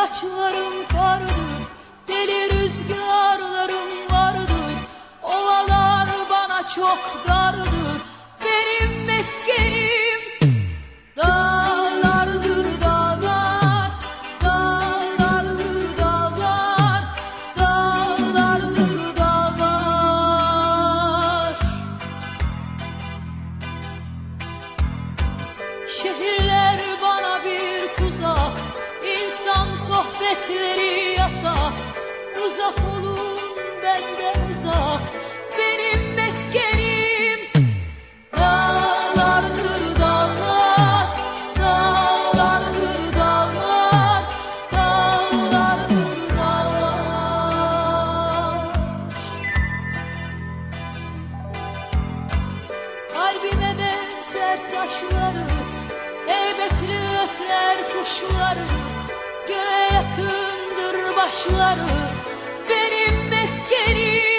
saçlarım kardır, deli rüzgarlarım vardır. Ovalar bana çok dardır, benim meskenim dağlardır dağlar, dağlardır dağlar, dağlardır dağlar. Şehirler bana bir tuzak, insan sohbetleri yasak. Uzak olun benden uzak, benim meskenim dağlardır dağlar, dağlardır dağlar, dağlardır dağlar. Kalbime benzer taşları, heybetli öter kuşları, göğe yakındır başları, benim meskenim